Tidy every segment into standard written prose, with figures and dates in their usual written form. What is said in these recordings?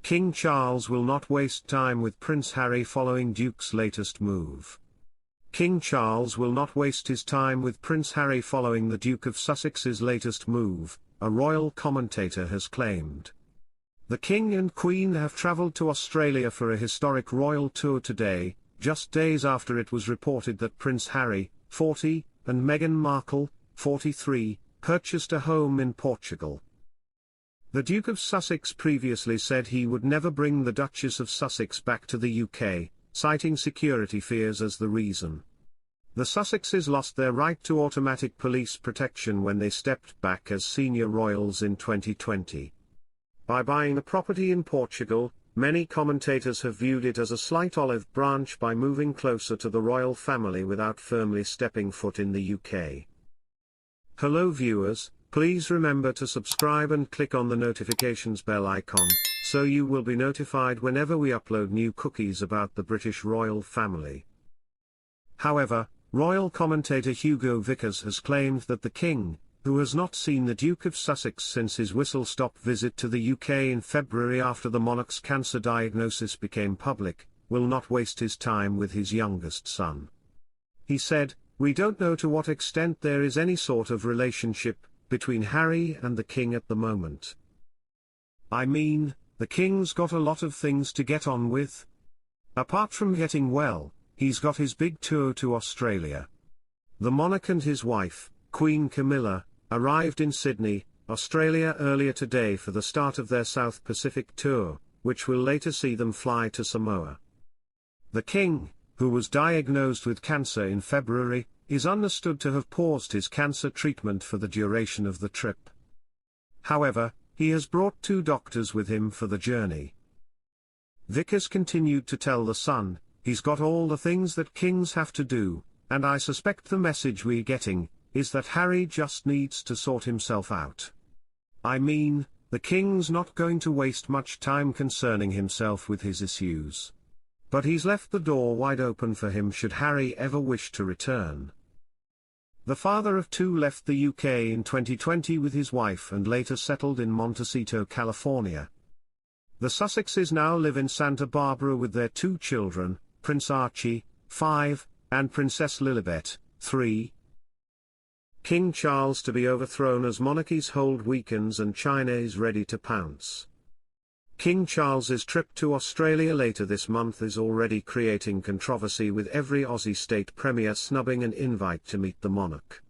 King Charles will not waste time with Prince Harry following Duke's latest move. King Charles will not waste his time with Prince Harry following the Duke of Sussex's latest move, a royal commentator has claimed. The King and Queen have travelled to Australia for a historic royal tour today, just days after it was reported that Prince Harry, 40, and Meghan Markle, 43, purchased a home in Portugal. The Duke of Sussex previously said he would never bring the Duchess of Sussex back to the UK, citing security fears as the reason. The Sussexes lost their right to automatic police protection when they stepped back as senior royals in 2020. By buying a property in Portugal, many commentators have viewed it as a slight olive branch by moving closer to the royal family without firmly stepping foot in the UK. Hello viewers, please remember to subscribe and click on the notifications bell icon, so you will be notified whenever we upload new cookies about the British royal family. However, royal commentator Hugo Vickers has claimed that the King, who has not seen the Duke of Sussex since his whistle-stop visit to the UK in February after the monarch's cancer diagnosis became public, will not waste his time with his youngest son. He said, "We don't know to what extent there is any sort of relationship between Harry and the King at the moment. I mean, the King's got a lot of things to get on with. Apart from getting well, he's got his big tour to Australia." The monarch and his wife, Queen Camilla, arrived in Sydney, Australia earlier today for the start of their South Pacific tour, which will later see them fly to Samoa. The King, who was diagnosed with cancer in February, is understood to have paused his cancer treatment for the duration of the trip. However, he has brought 2 doctors with him for the journey. Vickers continued to tell The Sun, "He's got all the things that kings have to do, and I suspect the message we're getting is that Harry just needs to sort himself out. I mean, the King's not going to waste much time concerning himself with his issues. But he's left the door wide open for him should Harry ever wish to return." The father of 2 left the UK in 2020 with his wife and later settled in Montecito, California. The Sussexes now live in Santa Barbara with their 2 children, Prince Archie, 5, and Princess Lilibet, 3. King Charles to be overthrown as monarchies hold weakens and China is ready to pounce. King Charles's trip to Australia later this month is already creating controversy, with every Aussie state premier snubbing an invite to meet the monarch.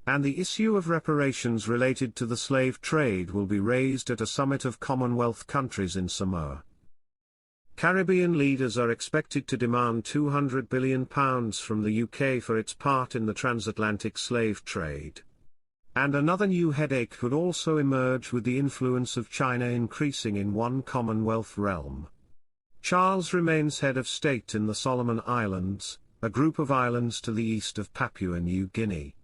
And the issue of reparations related to the slave trade will be raised at a summit of Commonwealth countries in Samoa. Caribbean leaders are expected to demand £200 billion from the UK for its part in the transatlantic slave trade. And another new headache could also emerge with the influence of China increasing in one Commonwealth realm. Charles remains head of state in the Solomon Islands, a group of islands to the east of Papua New Guinea.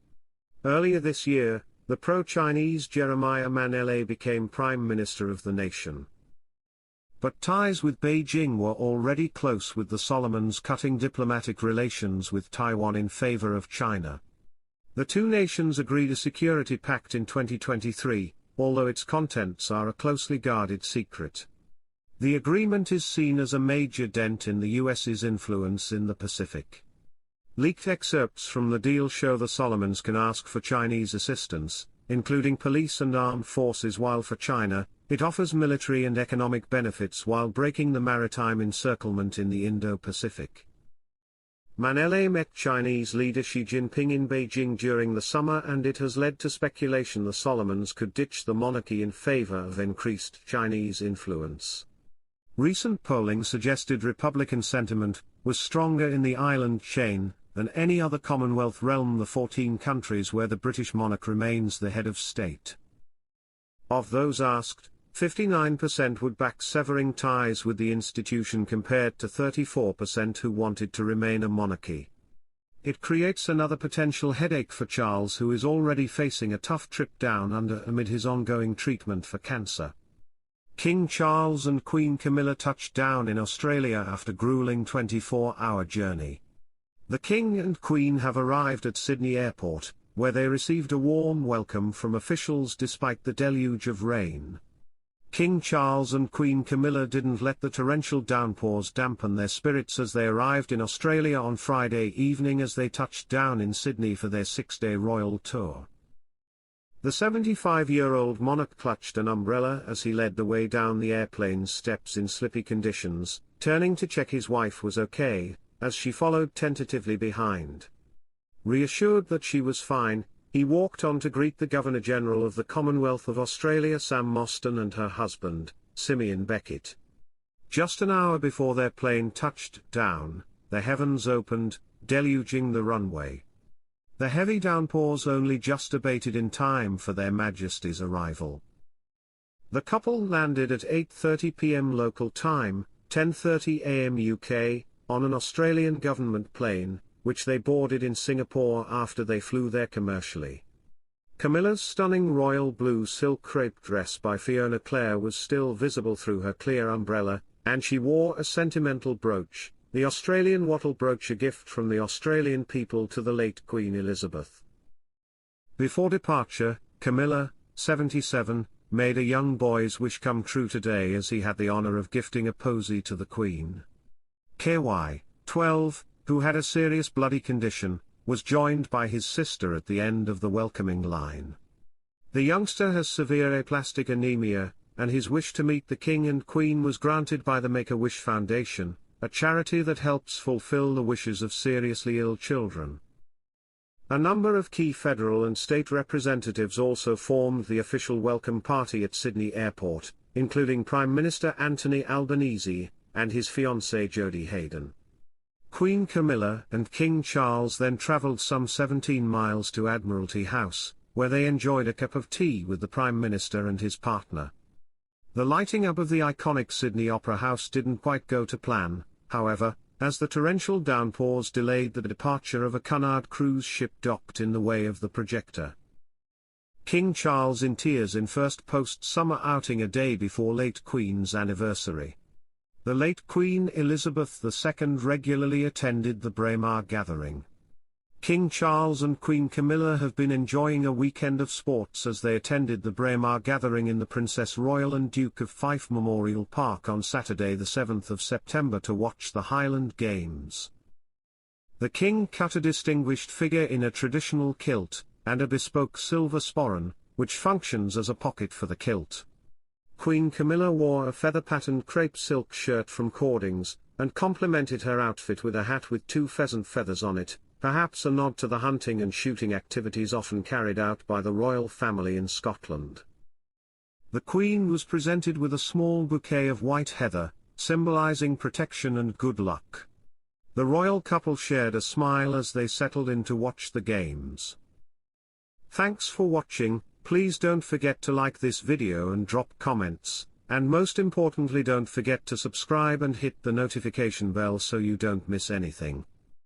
Earlier this year, the pro-Chinese Jeremiah Manele became Prime Minister of the nation. But ties with Beijing were already close, with the Solomons cutting diplomatic relations with Taiwan in favor of China. The 2 nations agreed a security pact in 2023, although its contents are a closely guarded secret. The agreement is seen as a major dent in the US's influence in the Pacific. Leaked excerpts from the deal show the Solomons can ask for Chinese assistance, including police and armed forces, while for China, it offers military and economic benefits while breaking the maritime encirclement in the Indo-Pacific. Manele met Chinese leader Xi Jinping in Beijing during the summer, and it has led to speculation the Solomons could ditch the monarchy in favor of increased Chinese influence. Recent polling suggested Republican sentiment was stronger in the island chain than any other Commonwealth realm, the 14 countries where the British monarch remains the head of state. Of those asked, 59% would back severing ties with the institution compared to 34% who wanted to remain a monarchy. It creates another potential headache for Charles, who is already facing a tough trip down under amid his ongoing treatment for cancer. King Charles and Queen Camilla touched down in Australia after grueling 24-hour journey. The King and Queen have arrived at Sydney Airport, where they received a warm welcome from officials despite the deluge of rain. King Charles and Queen Camilla didn't let the torrential downpours dampen their spirits as they arrived in Australia on Friday evening as they touched down in Sydney for their 6-day royal tour. The 75-year-old monarch clutched an umbrella as he led the way down the airplane's steps in slippy conditions, turning to check his wife was okay, as she followed tentatively behind. Reassured that she was fine, he walked on to greet the Governor-General of the Commonwealth of Australia Sam Mostyn and her husband, Simeon Beckett. Just an hour before their plane touched down, the heavens opened, deluging the runway. The heavy downpours only just abated in time for their Majesties' arrival. The couple landed at 8:30 p.m. local time, 10:30 a.m. UK, on an Australian government plane, which they boarded in Singapore after they flew there commercially. Camilla's stunning royal blue silk crepe dress by Fiona Clare was still visible through her clear umbrella, and she wore a sentimental brooch, the Australian wattle brooch, a gift from the Australian people to the late Queen Elizabeth. Before departure, Camilla, 77, made a young boy's wish come true today as he had the honour of gifting a posy to the Queen. KY, 12, who had a serious bloody condition, was joined by his sister at the end of the welcoming line. The youngster has severe aplastic anemia, and his wish to meet the King and Queen was granted by the Make-A-Wish Foundation, a charity that helps fulfill the wishes of seriously ill children. A number of key federal and state representatives also formed the official welcome party at Sydney Airport, including Prime Minister Anthony Albanese, and his fiancée Jodie Hayden. Queen Camilla and King Charles then travelled some 17 miles to Admiralty House, where they enjoyed a cup of tea with the Prime Minister and his partner. The lighting up of the iconic Sydney Opera House didn't quite go to plan, however, as the torrential downpours delayed the departure of a Cunard cruise ship docked in the way of the projector. King Charles in tears in first post-summer outing a day before late Queen's anniversary. The late Queen Elizabeth II regularly attended the Braemar gathering. King Charles and Queen Camilla have been enjoying a weekend of sports as they attended the Braemar gathering in the Princess Royal and Duke of Fife Memorial Park on Saturday the 7th of September to watch the Highland Games. The King cut a distinguished figure in a traditional kilt, and a bespoke silver sporran, which functions as a pocket for the kilt. Queen Camilla wore a feather-patterned crepe silk shirt from Cordings, and complemented her outfit with a hat with 2 pheasant feathers on it, perhaps a nod to the hunting and shooting activities often carried out by the royal family in Scotland. The Queen was presented with a small bouquet of white heather, symbolising protection and good luck. The royal couple shared a smile as they settled in to watch the games. Thanks for watching. Please don't forget to like this video and drop comments, and most importantly don't forget to subscribe and hit the notification bell so you don't miss anything.